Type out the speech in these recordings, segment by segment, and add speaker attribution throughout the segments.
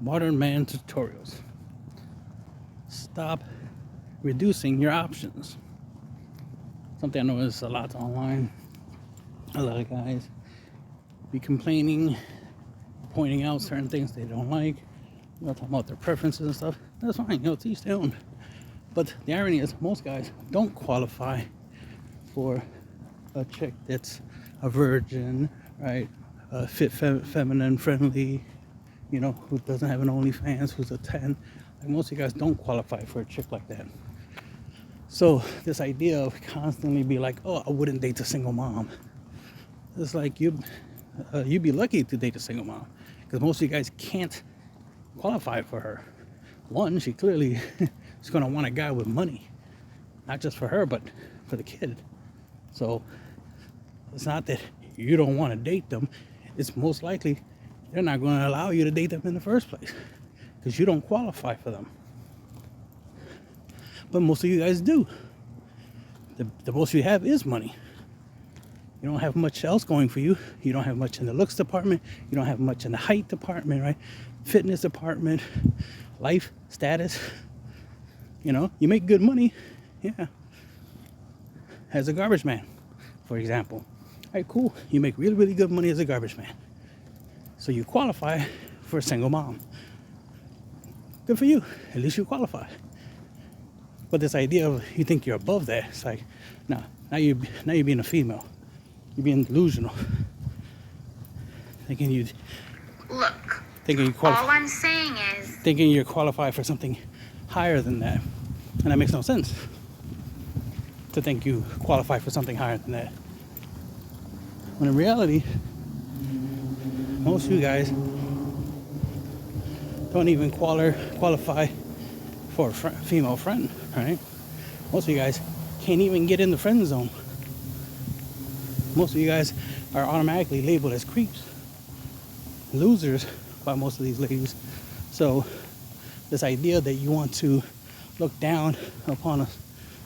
Speaker 1: Modern man tutorials. Stop reducing your options. Something I notice a lot online. A lot of guys be complaining, pointing out certain things they don't like, talking about their preferences and stuff. That's fine, to each their own. But the irony is, most guys don't qualify for a chick that's a virgin, right? Fit, feminine, friendly, who doesn't have an OnlyFans, who's a 10. Like, most of you guys don't qualify for a chick like that. So this idea of constantly be like, oh, I wouldn't date a single mom. It's like you'd be lucky to date a single mom, because most of you guys can't qualify for her. One, she clearly is going to want a guy with money, not just for her, but for the kid. So it's not that you don't want to date them. It's most likely they're not going to allow you to date them in the first place, because you don't qualify for them. But most of you guys do. The most you have is money. You don't have much else going for you. You don't have much in the looks department. You don't have much in the height department, right? Fitness department, life status. You make good money, yeah. As a garbage man, for example. All right, cool. You make really, really good money as a garbage man. So you qualify for a single mom. Good for you. At least you qualify. But this idea of you think you're above that, it's like, now you're being a female. You're being delusional. Thinking you qualify.
Speaker 2: All I'm saying is,
Speaker 1: thinking you're qualified for something higher than that. And that makes no sense. To think you qualify for something higher than that. When in reality, most of you guys don't even qualify for a female friend, right? Most of you guys can't even get in the friend zone. Most of you guys are automatically labeled as creeps, losers by most of these ladies. So this idea that you want to look down upon a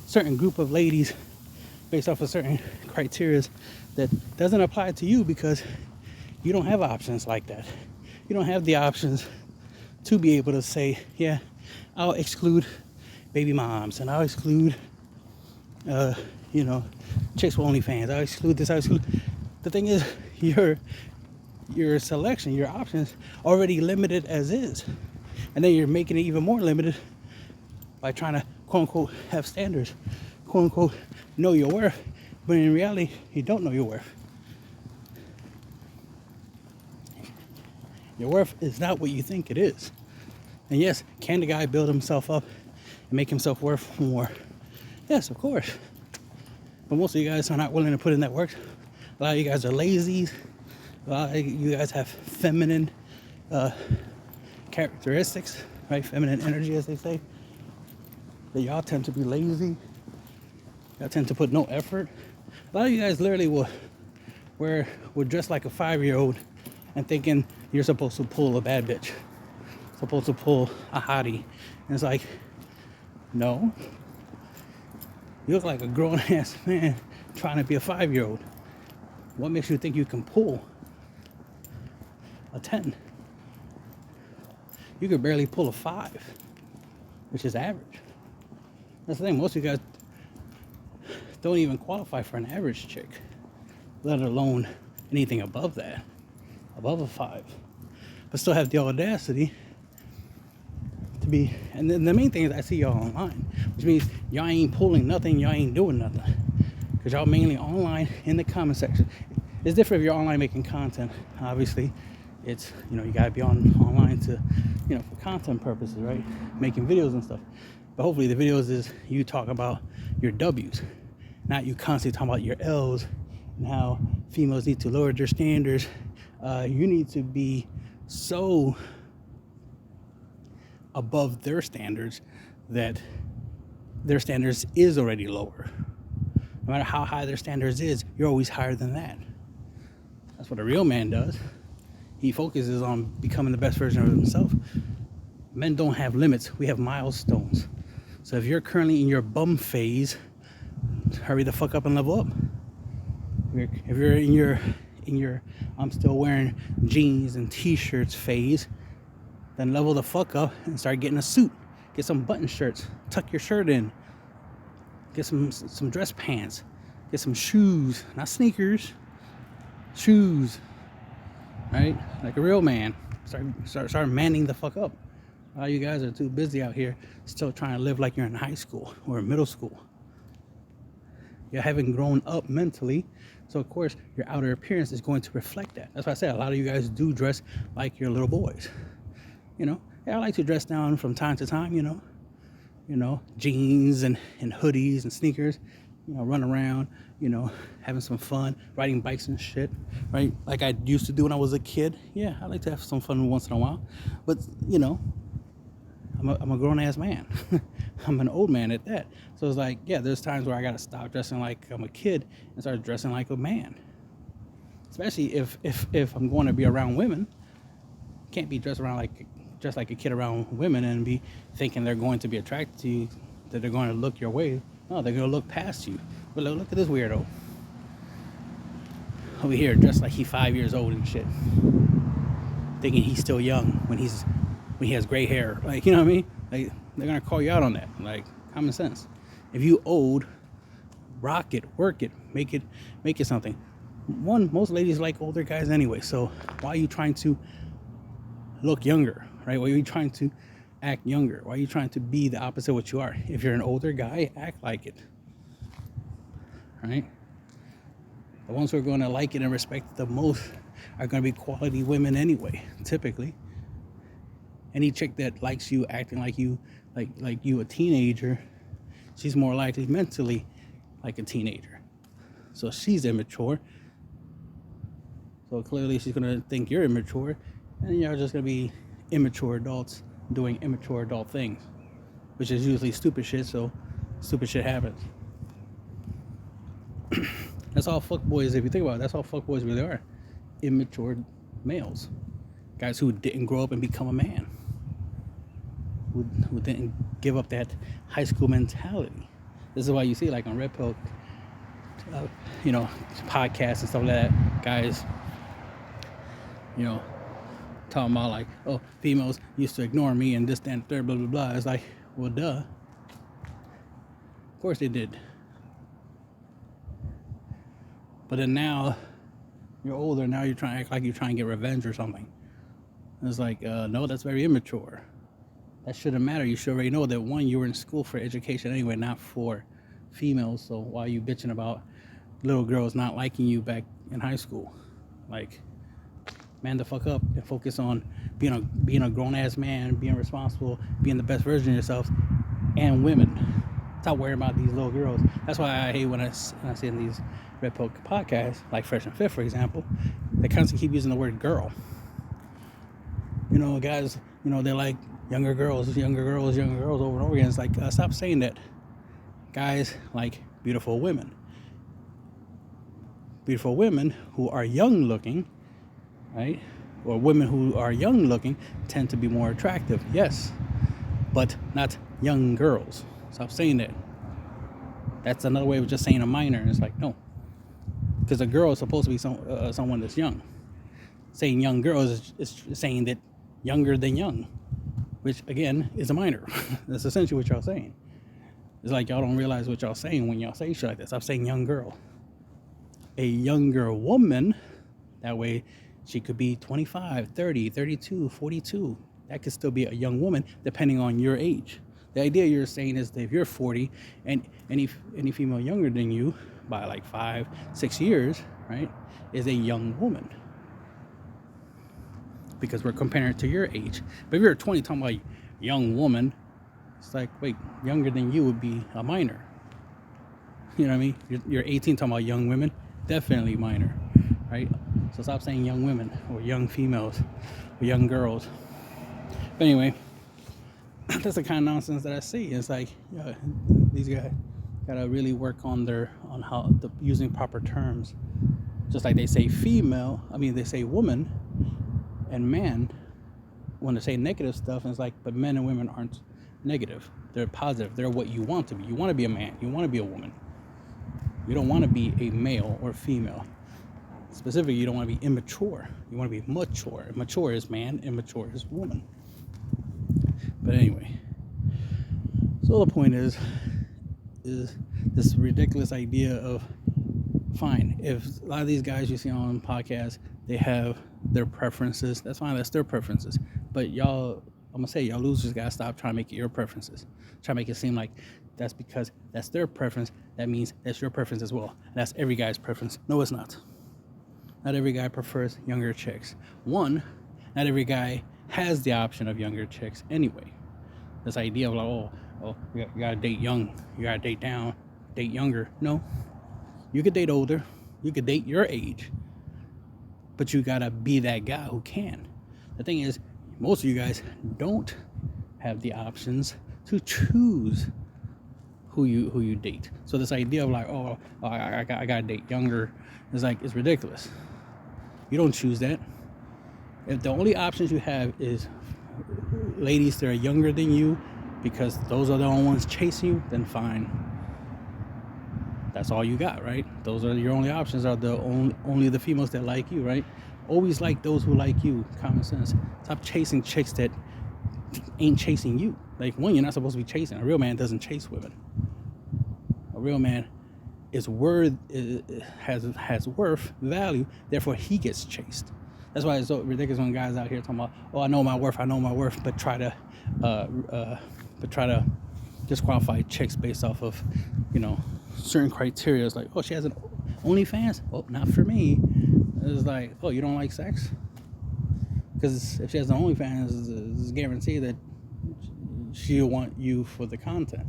Speaker 1: certain group of ladies based off of certain criteria that doesn't apply to you, because you don't have options like that. You don't have the options to be able to say, yeah, I'll exclude baby moms, and I'll exclude chicks with OnlyFans. I'll exclude this, I'll exclude. The thing is, your selection, your options already limited as is. And then you're making it even more limited by trying to quote unquote have standards, quote unquote know your worth, but in reality you don't know your worth. Your worth is not what you think it is. And yes, can the guy build himself up and make himself worth more? Yes, of course. But most of you guys are not willing to put in that work. A lot of you guys are lazy. A lot of you guys have feminine characteristics, right? Feminine energy, as they say. That y'all tend to be lazy. Y'all tend to put no effort. A lot of you guys literally will dress like a 5-year-old and thinking you're supposed to pull a bad bitch, supposed to pull a hottie. And it's like, no. You look like a grown-ass man trying to be a 5-year-old. What makes you think you can pull a 10? You could barely pull a 5, which is average. That's the thing, most of you guys don't even qualify for an average chick, let alone anything above that, above a 5. But still have the audacity to be, and then the main thing is I see y'all online, which means y'all ain't pulling nothing, y'all ain't doing nothing. Because y'all mainly online in the comment section. It's different if you're online making content, obviously. It's, you gotta be online to, for content purposes, right? Making videos and stuff. But hopefully the videos is you talk about your W's, not you constantly talking about your L's and how females need to lower their standards. You need to be so above their standards that their standards is already lower. No matter how high their standards is, you're always higher than that. That's what a real man does. He focuses on becoming the best version of himself. Men don't have limits. We have milestones. So if you're currently in your bum phase, hurry the fuck up and level up. If you're in your I'm still wearing jeans and t-shirts phase, then level the fuck up and start getting a suit. Get some button shirts. Tuck your shirt in. Get some dress pants. Get some shoes. Not sneakers. Shoes. Right? Like a real man. Start manning the fuck up. You guys are too busy out here still trying to live like you're in high school or middle school. You haven't grown up mentally. So, of course, your outer appearance is going to reflect that. That's why I said a lot of you guys do dress like your little boys. You know, yeah, I like to dress down from time to time, jeans and hoodies and sneakers, run around, having some fun, riding bikes and shit, right? Like I used to do when I was a kid. Yeah, I like to have some fun once in a while. But, I'm a grown-ass man. I'm an old man at that. So it's like, yeah, there's times where I got to stop dressing like I'm a kid and start dressing like a man. Especially if I'm going to be around women. Can't be dressed like a kid around women and be thinking they're going to be attracted to you, that they're going to look your way. No, they're going to look past you. But look at this weirdo. Over here, dressed like he's 5 years old and shit. Thinking he's still young when he has gray hair. Like, you know what I mean? Like, they're going to call you out on that. Like, common sense. If you old, rock it, work it, make it something. Most ladies like older guys anyway, so why are you trying to look younger, right? Why are you trying to act younger? Why are you trying to be the opposite of what you are? If you're an older guy, act like it, right? The ones who are going to like it and respect it the most are going to be quality women anyway, typically. Any chick that likes you acting like you a teenager, she's more likely mentally like a teenager. So she's immature. So clearly she's going to think you're immature, and you're just going to be immature adults doing immature adult things, which is usually stupid shit, so stupid shit happens. That's all fuckboys, if you think about it, that's all fuckboys really are. Immature males. Guys who didn't grow up and become a man. Who didn't give up that high school mentality. This is why you see, like on Red Pill, podcasts and stuff like that, guys, talking about like, oh, females used to ignore me and this, that, and third, blah, blah, blah. It's like, well, duh. Of course they did. But then now, you're older, now you're trying to act like you're trying to get revenge or something. It's like, no, that's very immature. That shouldn't matter. You should already know that, one, you were in school for education anyway, not for females. So why are you bitching about little girls not liking you back in high school? Like, man the fuck up and focus on being a grown-ass man, being responsible, being the best version of yourself, and women. Stop worrying about these little girls. That's why I hate when I see in these Red Pill podcasts, like Fresh and Fit, for example, they constantly keep using the word girl. Guys, they're like younger girls over and over again. It's like, stop saying that. Guys like beautiful women. Beautiful women who are young looking, right? Or women who are young looking tend to be more attractive, yes, but not young girls. Stop saying that. That's another way of just saying a minor. And it's like, no, because a girl is supposed to be someone that's young. Saying young girls is saying that younger than young, which again is a minor. That's essentially what y'all saying. It's like y'all don't realize what y'all saying when y'all say shit like this. Stop saying young girl. A younger woman, that way she could be 25, 30, 32, 42. That could still be a young woman depending on your age. The idea you're saying is that if you're 40 and any female younger than you by like 5-6 years, right, is a young woman. Because we're comparing it to your age. But if you're 20 talking about young woman, it's like, wait, younger than you would be a minor. You know what I mean? You're 18 talking about young women, definitely minor, right? So stop saying young women or young females or young girls. But anyway, that's the kind of nonsense that I see. It's like, these guys gotta really work on using proper terms. Just like they say they say woman and man when they say negative stuff, and it's like, but men and women aren't negative. They're positive. They're what you want to be. You want to be a man. You want to be a woman. You don't want to be a male or female. Specifically, you don't want to be immature. You want to be mature. Mature is man, immature is woman. But anyway, so the point is this ridiculous idea of, fine, if a lot of these guys you see on podcasts, they have their preferences, that's fine, that's their preferences. But y'all, I'm gonna say, y'all losers gotta stop trying to make it your preferences. Try to make it seem like that's because that's their preference, that means that's your preference as well. And that's every guy's preference. No, it's not. Not every guy prefers younger chicks. One, not every guy has the option of younger chicks anyway. This idea of like, you gotta date young, you gotta date down, date younger. No, you could date older, you could date your age, but you gotta be that guy who can. The thing is, most of you guys don't have the options to choose who you date. So this idea of like, I gotta date younger, is like, it's ridiculous. You don't choose that. If the only options you have is ladies that are younger than you, because those are the only ones chasing you, then fine. That's all you got, right? Those are your only options, are the only the females that like you, right? Always like those who like you. Common sense. Stop chasing chicks that ain't chasing you. Like, one, you're not supposed to be chasing. A real man doesn't chase women. A real man is has worth, value, therefore he gets chased. That's why it's so ridiculous when guys out here talking about, I know my worth, but try to disqualify chicks based off of, certain criteria. It's like, she has an OnlyFans? Well, not for me. It's like, you don't like sex? Because if she has an OnlyFans, it's guaranteed that she'll want you for the content.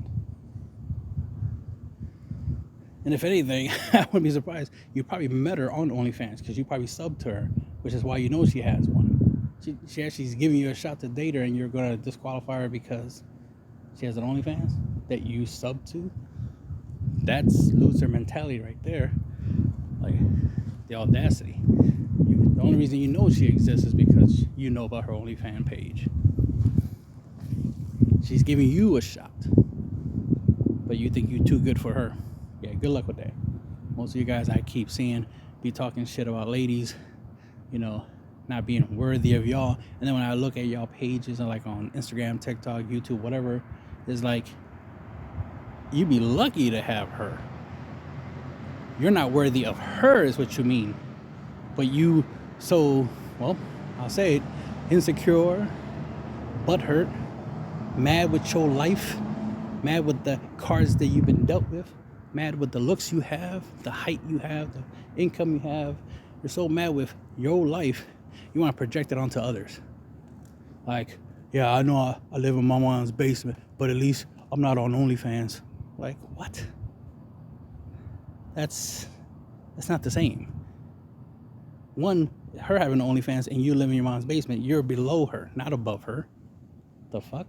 Speaker 1: And if anything, I wouldn't be surprised. You probably met her on OnlyFans because you probably subbed to her, which is why you know she has one. She actually's giving you a shot to date her, and you're going to disqualify her because she has an OnlyFans that you sub to. That's loser mentality right there. Like, the audacity. The only reason you know she exists is because you know about her OnlyFans page. She's giving you a shot, but you think you're too good for her. Yeah, good luck with that. Most of you guys I keep seeing be talking shit about ladies, not being worthy of y'all. And then when I look at y'all pages, like on Instagram, TikTok, YouTube, whatever, it's like, you'd be lucky to have her. You're not worthy of her is what you mean. But I'll say it, insecure, butthurt, mad with your life, mad with the cards that you've been dealt with, mad with the looks you have, the height you have, the income you have. You're so mad with your life, you want to project it onto others. Like, yeah, I know I live in my mom's basement, but at least I'm not on OnlyFans. Like, what? That's not the same. One, her having OnlyFans and you live in your mom's basement, you're below her, not above her. The fuck?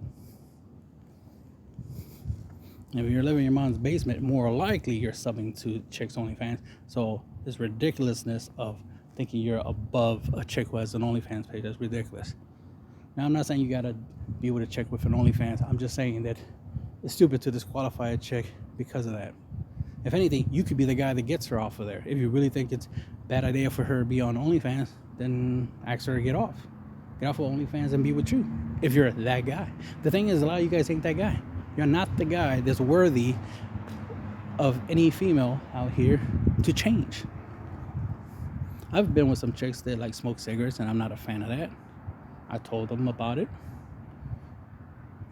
Speaker 1: If you're living in your mom's basement, more likely you're subbing to chicks OnlyFans. So this ridiculousness of thinking you're above a chick who has an OnlyFans page, that's ridiculous. Now, I'm not saying you gotta be with a chick with an OnlyFans. I'm just saying that it's stupid to disqualify a chick because of that. If anything, you could be the guy that gets her off of there. If you really think it's a bad idea for her to be on OnlyFans, then ask her to get off. Get off of OnlyFans and be with you, if you're that guy. The thing is, a lot of you guys ain't that guy. You're not the guy that's worthy of any female out here to change. I've been with some chicks that like smoke cigarettes, and I'm not a fan of that. I told them about it,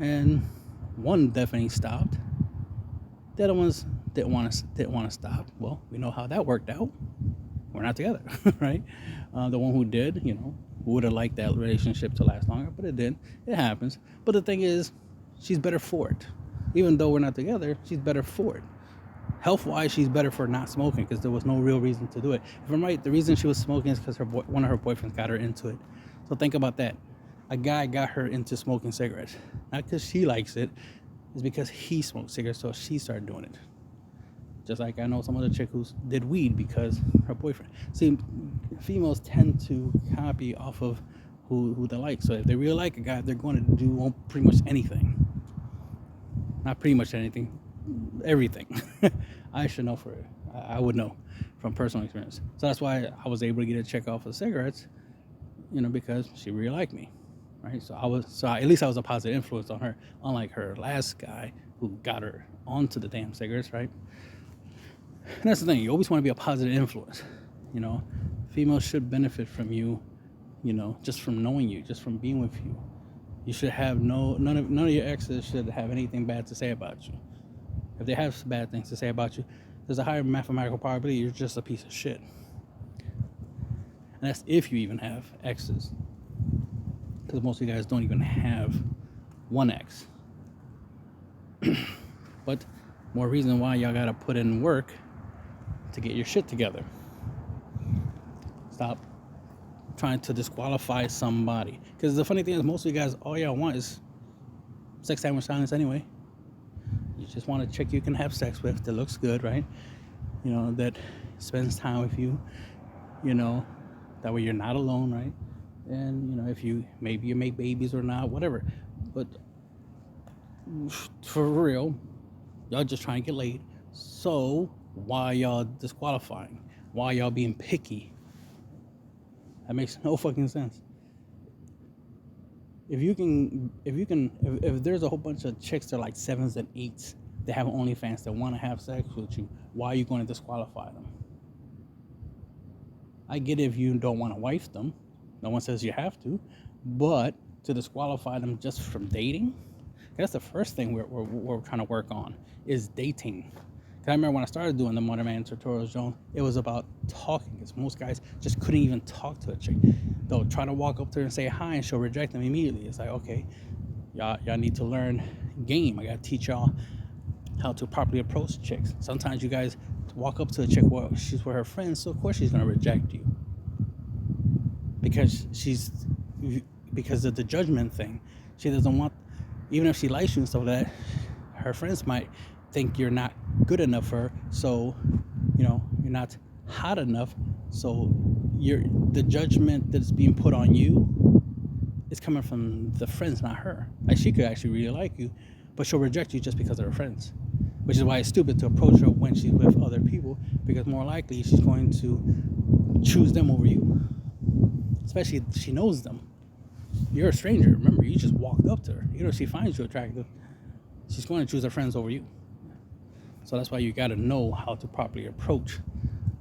Speaker 1: and one definitely stopped. The other ones didn't want to stop. Well, we know how that worked out. We're not together, right? The one who did, who would have liked that relationship to last longer, but it didn't. It happens. But the thing is, she's better for it. Even though we're not together, she's better for it. Health-wise, she's better for not smoking because there was no real reason to do it. If I'm right, the reason she was smoking is because one of her boyfriends got her into it. So think about that. A guy got her into smoking cigarettes. Not because she likes it. It's because he smoked cigarettes, so she started doing it. Just like I know some other chick who did weed because her boyfriend. See, females tend to copy off of who they like. So if they really like a guy, they're going to do pretty much anything. Not pretty much anything, everything. I should know I would know from personal experience. So that's why I was able to get a check off of cigarettes, because she really liked me. right? At least I was a positive influence on her, unlike her last guy who got her onto the damn cigarettes, right? And that's the thing, you always want to be a positive influence, you know. Females should benefit from you, you know, just from knowing you, just from being with you. You should have none of your exes should have anything bad to say about you. If they have bad things to say about you, there's a higher mathematical probability you're just a piece of shit. And that's if you even have exes, because most of you guys don't even have one ex. But more reason why y'all gotta put in work to get your shit together. Stop trying to disqualify somebody. Because the funny thing is, most of you guys, all y'all want is sex time with silence anyway. You just want a chick you can have sex with that looks good, right? You know, that spends time with you, you know, that way you're not alone, right? And, you know, if you make babies or not, whatever. But for real, y'all just trying to get laid. So why y'all disqualifying? Why y'all being picky? That makes no fucking sense. If there's a whole bunch of chicks that are like 7s and 8s that have OnlyFans that want to have sex with you, why are you going to disqualify them? I get it if you don't want to wife them. No one says you have to. But to disqualify them just from dating, that's the first thing we're trying to work on, is dating. I remember when I started doing the Modern Man tutorials, Joan, it was about talking, because most guys just couldn't even talk to a chick. They'll try to walk up to her and say hi, and she'll reject them immediately. It's like, okay, y'all need to learn game. I got to teach y'all how to properly approach chicks. Sometimes you guys walk up to a chick, well, she's with her friends, so of course she's going to reject you. Because of the judgment thing. She doesn't want, even if she likes you and stuff like that, her friends might think you're not good enough for her, so you know you're not hot enough, so the judgment that's being put on you is coming from the friends, not her. Like, she could actually really like you, but she'll reject you just because of her friends, which is why it's stupid to approach her when she's with other people, because more likely she's going to choose them over you, especially if she knows them. You're a stranger, remember, you just walked up to her. You know, if she finds you attractive, she's going to choose her friends over you. So that's why you got to know how to properly approach.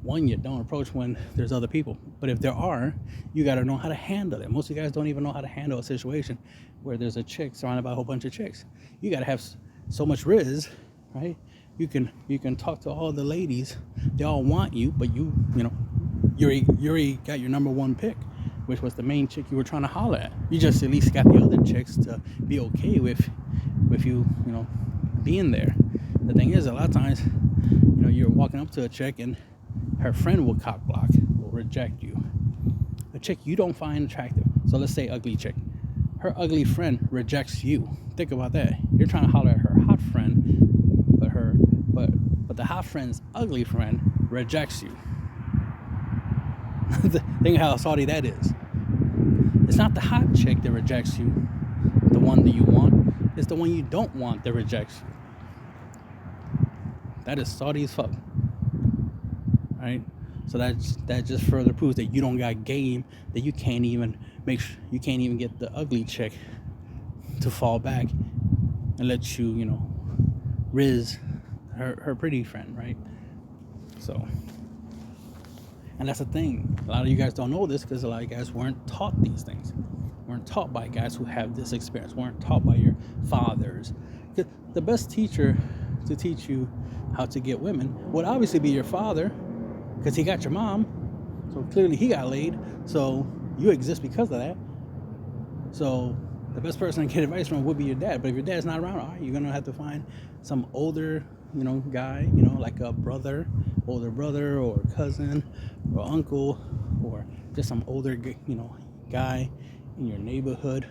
Speaker 1: One, you don't approach when there's other people. But if there are, you got to know how to handle it. Most of you guys don't even know how to handle a situation where there's a chick surrounded by a whole bunch of chicks. You got to have so much riz, right? You can talk to all the ladies. They all want you, but you already got your number one pick, which was the main chick you were trying to holler at. You just at least got the other chicks to be okay with you, you know, being there. The thing is, a lot of times, you know, you're walking up to a chick and her friend will cock block, will reject you. A chick you don't find attractive. So let's say ugly chick. Her ugly friend rejects you. Think about that. You're trying to holler at her hot friend, but the hot friend's ugly friend rejects you. Think how salty that is. It's not the hot chick that rejects you, the one that you want. It's the one you don't want that rejects you. That is salty as fuck, right? So that just further proves that you don't got game, that you can't even get the ugly chick to fall back and let you, you know, riz her pretty friend, right? So, and that's the thing. A lot of you guys don't know this because a lot of you guys weren't taught these things. Weren't taught by guys who have this experience. Weren't taught by your fathers. The best teacher to teach you how to get women would obviously be your father, because he got your mom, so clearly he got laid, so you exist because of that. So the best person to get advice from would be your dad. But if your dad's not around, all right, you're gonna have to find some older, you know, guy, you know, like a older brother or cousin or uncle, or just some older, you know, guy in your neighborhood,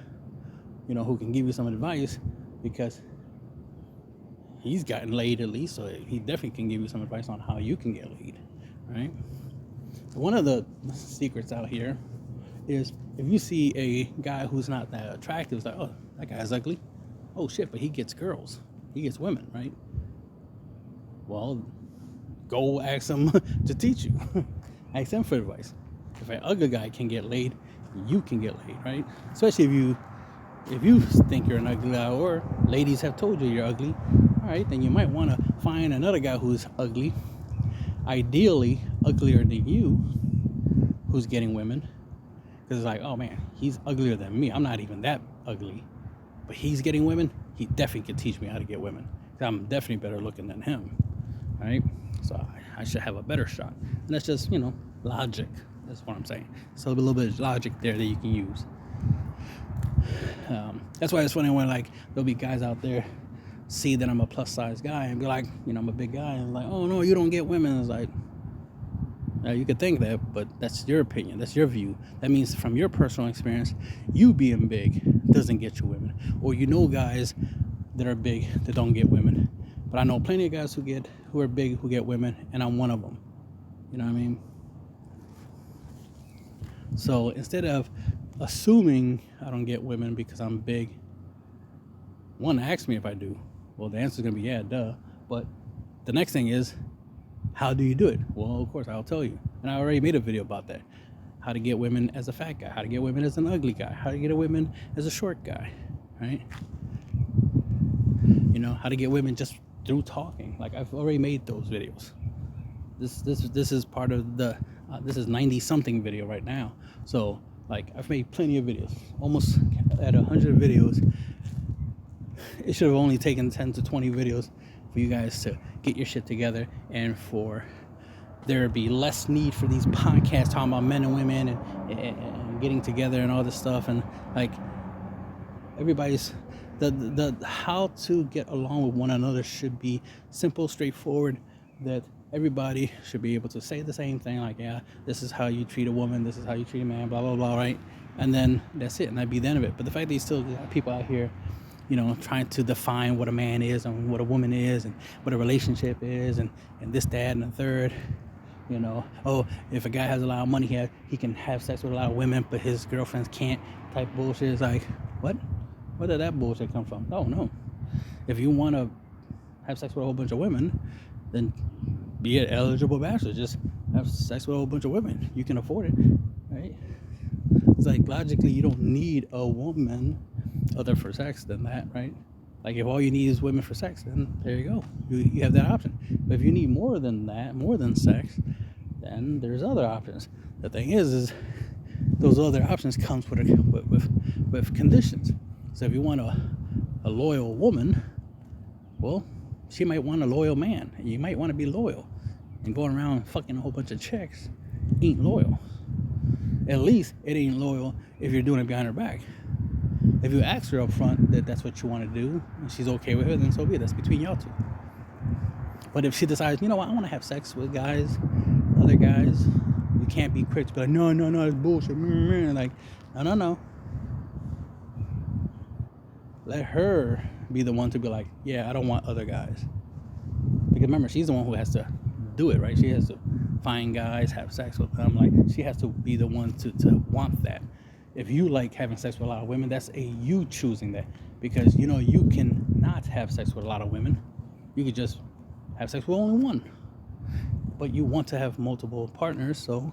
Speaker 1: you know, who can give you some advice, because he's gotten laid at least, so he definitely can give you some advice on how you can get laid, right? So one of the secrets out here is, if you see a guy who's not that attractive, it's like, oh, that guy's ugly. Oh shit, but he gets girls. He gets women, right? Well, go ask him to teach you. Ask him for advice. If an ugly guy can get laid, you can get laid, right? Especially if you if you think you're an ugly guy, or ladies have told you you're ugly, all right, then you might want to find another guy who's ugly, ideally uglier than you, who's getting women. Because it's like, oh man, he's uglier than me. I'm not even that ugly, but he's getting women. He definitely can teach me how to get women. I'm definitely better looking than him, right? So I should have a better shot. And that's just, logic. That's what I'm saying. So a little bit of logic there that you can use. That's why it's funny when there'll be guys out there see that I'm a plus size guy and be like, I'm a big guy, and like, oh no, you don't get women. It's like, you could think that, but that's your opinion. That's your view. That means from your personal experience, you being big doesn't get you women, or guys that are big that don't get women. But I know plenty of guys who are big who get women, and I'm one of them. You know what I mean? So instead of assuming I don't get women because I'm big, one, ask me if I do. Well, the answer is gonna be yeah, duh. But the next thing is, how do you do it? Well, of course, I'll tell you. And I already made a video about that. How to get women as a fat guy, how to get women as an ugly guy, how to get a women as a short guy, right? How to get women just through talking. Like, I've already made those videos. This is part of the this is 90 something video right now. So I've made plenty of videos, almost at 100 videos. It should have only taken 10 to 20 videos for you guys to get your shit together, and for there be less need for these podcasts talking about men and women and getting together and all this stuff. And everybody's the how to get along with one another should be simple, straightforward, that everybody should be able to say the same thing, like, yeah, this is how you treat a woman, this is how you treat a man, blah blah blah, right? And then that's it, and that'd be the end of it. But the fact that you still got people out here trying to define what a man is and what a woman is and what a relationship is, and this, that, and the third. Oh, if a guy has a lot of money, he can have sex with a lot of women, but his girlfriends can't, type bullshit. It's like, what? Where did that bullshit come from? Oh, no. If you want to have sex with a whole bunch of women, then be an eligible bachelor. Just have sex with a whole bunch of women. You can afford it, right? It's like, logically, you don't need a woman other for sex than that, right? Like, if all you need is women for sex, then there you go. You have that option. But if you need more than that, more than sex, then there's other options. The thing is those other options comes with conditions. So if you want a loyal woman, well, she might want a loyal man, and you might want to be loyal. And going around fucking a whole bunch of chicks ain't loyal. At least it ain't loyal if you're doing it behind her back. If you ask her up front that that's what you want to do, and she's okay with it, then so be it. That's between y'all two. But if she decides, I want to have sex with guys, other guys, you can't be quick to be like, no, it's bullshit. Like, no. Let her be the one to be like, yeah, I don't want other guys. Because remember, she's the one who has to do it, right? She has to find guys, have sex with them. Like, she has to be the one to want that. If you like having sex with a lot of women, that's you choosing that. Because, you can not have sex with a lot of women. You could just have sex with only one. But you want to have multiple partners, so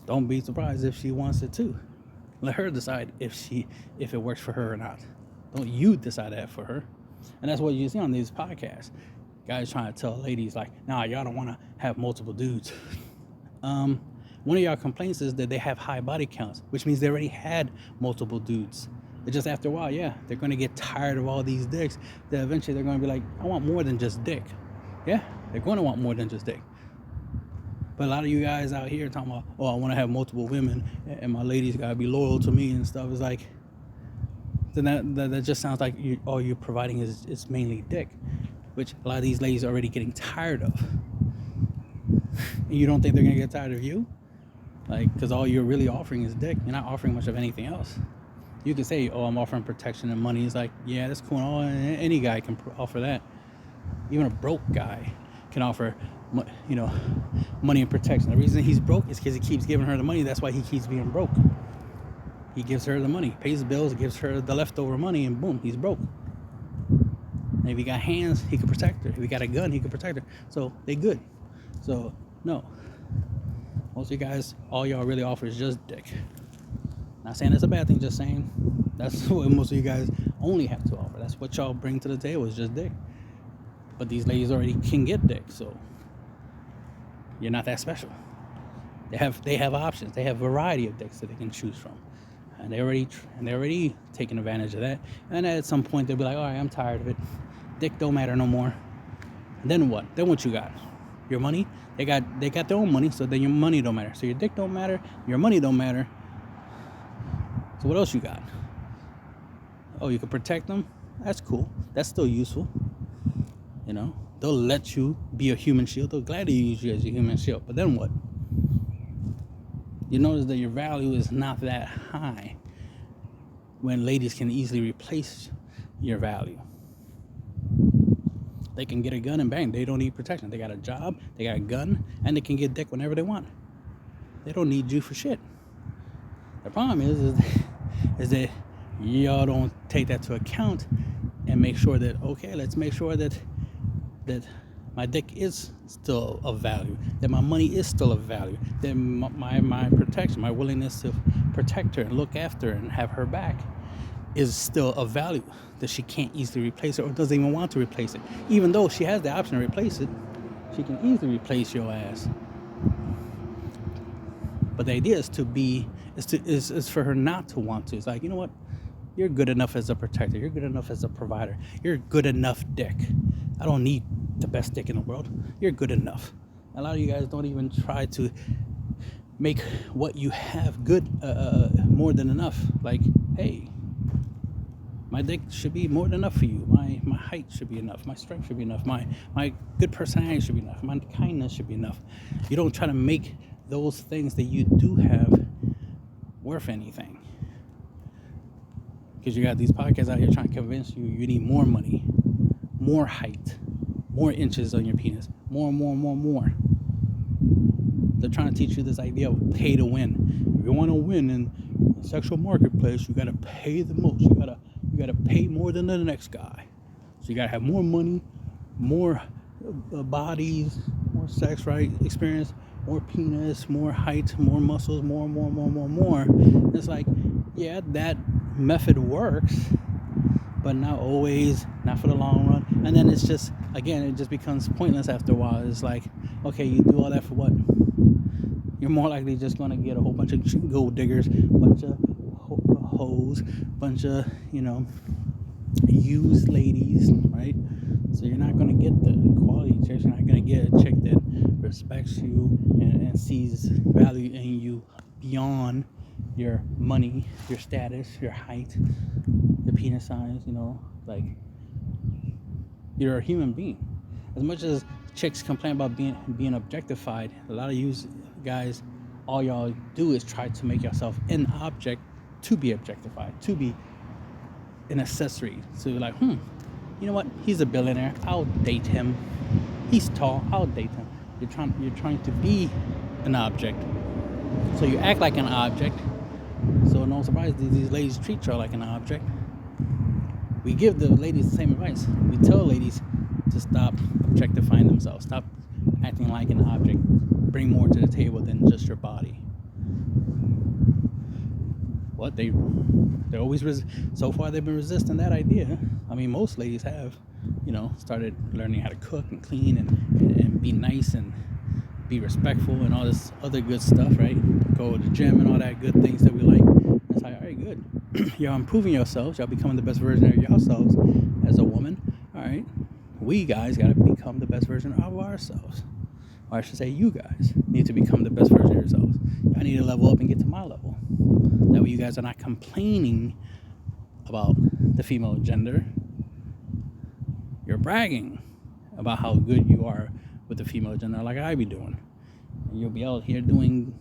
Speaker 1: don't be surprised if she wants it too. Let her decide if it works for her or not. Don't you decide that for her. And that's what you see on these podcasts. Guys trying to tell ladies, like, nah, y'all don't want to have multiple dudes. One of y'all complaints is that they have high body counts, which means they already had multiple dudes. It's just after a while, yeah, they're going to get tired of all these dicks. That eventually they're going to be like, I want more than just dick. Yeah, they're going to want more than just dick. But a lot of you guys out here talking about, oh, I want to have multiple women and my ladies got to be loyal to me and stuff. It's like, then that just sounds like all you're providing is mainly dick, which a lot of these ladies are already getting tired of. And you don't think they're going to get tired of you? Like, because all you're really offering is dick. You're not offering much of anything else. You can say, oh, I'm offering protection and money. It's like, yeah, that's cool. Any guy can offer that. Even a broke guy can offer, money and protection. The reason he's broke is because he keeps giving her the money. That's why he keeps being broke. He gives her the money, pays the bills, gives her the leftover money, and boom, he's broke. And if he got hands, he could protect her. If he got a gun, he could protect her. So they good. So no. Most of you guys, all y'all really offer is just dick. Not saying it's a bad thing, just saying that's what most of you guys only have to offer. That's what y'all bring to the table is just dick. But these ladies already can get dick, so you're not that special. They have options. They have variety of dicks that they can choose from, and they're already taking advantage of that. And at some point they'll be like, all right, I'm tired of it. Dick don't matter no more. And then what? Then what you got? Your money? They got their own money, so then your money don't matter. So your dick don't matter. Your money don't matter. So what else you got? Oh, you can protect them? That's cool. That's still useful. You know, they'll let you be a human shield. They'll gladly use you as a human shield. But then what? You notice that your value is not that high when ladies can easily replace your value. They can get a gun and bang. They don't need protection. They got a job, they got a gun, and they can get dick whenever they want. They don't need you for shit. The problem is that y'all don't take that to account and make sure that, okay, let's make sure that my dick is still of value, that my money is still of value, that my protection, my willingness to protect her and look after her and have her back is still of value, that she can't easily replace it or doesn't even want to replace it. Even though she has the option to replace it, she can easily replace your ass. But the idea is for her not to want to. It's like, you know what? You're good enough as a protector. You're good enough as a provider. You're good enough dick. I don't need the best dick in the world. You're good enough. A lot of you guys don't even try to make what you have good more than enough. Like, hey, my dick should be more than enough for you. My height should be enough. My strength should be enough. My good personality should be enough. My kindness should be enough. You don't try to make those things that you do have worth anything. Because you got these podcasts out here trying to convince you need more money, more height, more inches on your penis, more. They're trying to teach you this idea of pay to win. If you want to win in the sexual marketplace, you got to pay the most. You gotta pay more than the next guy. So you gotta have more money, more bodies, more sex, right? Experience, more penis, more height, more muscles, more. It's like, yeah, that method works, but not always, not for the long run. And then it's just, again, it just becomes pointless after a while. It's like, okay, you do all that for what? You're more likely just going to get a whole bunch of gold diggers, bunch of hoes, bunch of, used ladies, right? So you're not going to get the quality chicks. You're not going to get a chick that respects you and sees value in you beyond your money, your status, your height, your penis size, like, you're a human being. As much as chicks complain about being objectified, a lot of you guys, all y'all do is try to make yourself an object to be objectified, to be an accessory. So you're like, you know what? He's a billionaire. I'll date him. He's tall. I'll date him. You're trying to be an object. So you act like an object. So no surprise these ladies treat you like an object. We give the ladies the same advice. We tell ladies to stop objectifying themselves. Stop acting like an object. Bring more to the table than just your body. What they're always so far they've been resisting that idea. I mean, most ladies have, started learning how to cook and clean and be nice and be respectful and all this other good stuff, right? Go to the gym and all that good things that we like. It's like, all right, good. Y'all improving yourselves. Y'all becoming the best version of yourselves as a woman. All right, we guys got to become the best version of ourselves. Or I should say, you guys need to become the best version of yourselves. I need to level up and get to my level. That way you guys are not complaining about the female gender. You're bragging about how good you are with the female gender, like I be doing. And you'll be out here doing,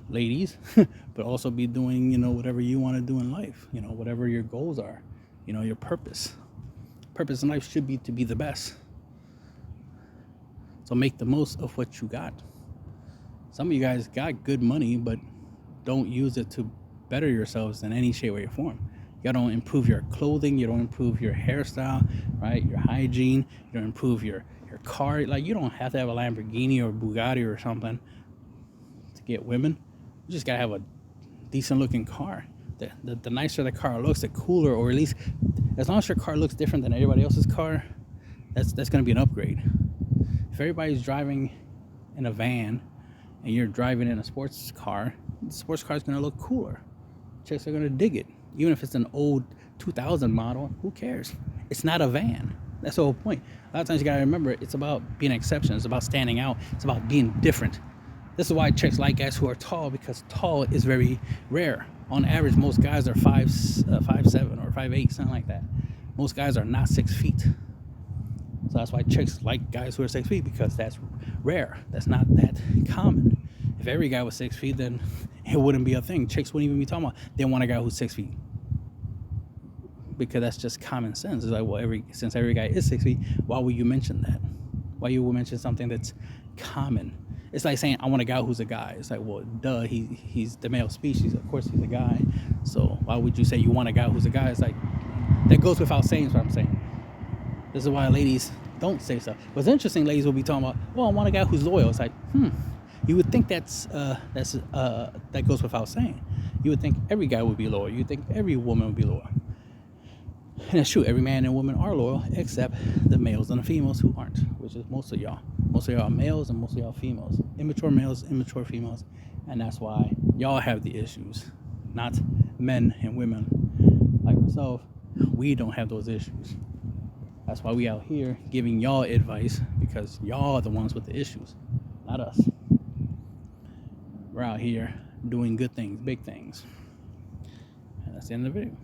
Speaker 1: ladies, but also be doing, whatever you want to do in life. Whatever your goals are. Your purpose. Purpose in life should be to be the best. So make the most of what you got. Some of you guys got good money, but don't use it to better yourselves in any shape, way, or form. You don't improve your clothing. You don't improve your hairstyle, right? Your hygiene. You don't improve your car. Like, you don't have to have a Lamborghini or Bugatti or something to get women. You just gotta have a decent looking car. The nicer the car looks, the cooler, or at least as long as your car looks different than everybody else's car, that's going to be an upgrade. If everybody's driving in a van and you're driving in a sports car, the sports car is going to look cooler. Chicks are going to dig it. Even if it's an old 2000 model, who cares? It's not a van. That's the whole point. A lot of times you got to remember, it's about being an exception. It's about standing out. It's about being different. This is why chicks like guys who are tall, because tall is very rare. On average, most guys are 5'7" or 5'8", something like that. Most guys are not 6 feet. So that's why chicks like guys who are 6 feet, because that's rare. That's not that common. If every guy was 6 feet, then it wouldn't be a thing. Chicks wouldn't even be talking about they want a guy who's 6 feet. Because that's just common sense. It's like, well, since every guy is 6 feet, why would you mention that? Why you would mention something that's common? It's like saying, I want a guy who's a guy. It's like, well, duh, he's the male species. Of course he's a guy. So why would you say you want a guy who's a guy? It's like, that goes without saying is what I'm saying. This is why ladies don't say stuff. What's interesting, ladies will be talking about, well, I want a guy who's loyal. It's like, you would think that goes without saying. You would think every guy would be loyal. You would think every woman would be loyal. And it's true, every man and woman are loyal, except the males and the females who aren't, which is most of y'all. Most of y'all are males and most of y'all females. Immature males, immature females. And that's why y'all have the issues, not men and women like myself. We don't have those issues. That's why we out here giving y'all advice, because y'all are the ones with the issues, not us. We're out here doing good things, big things. And that's the end of the video.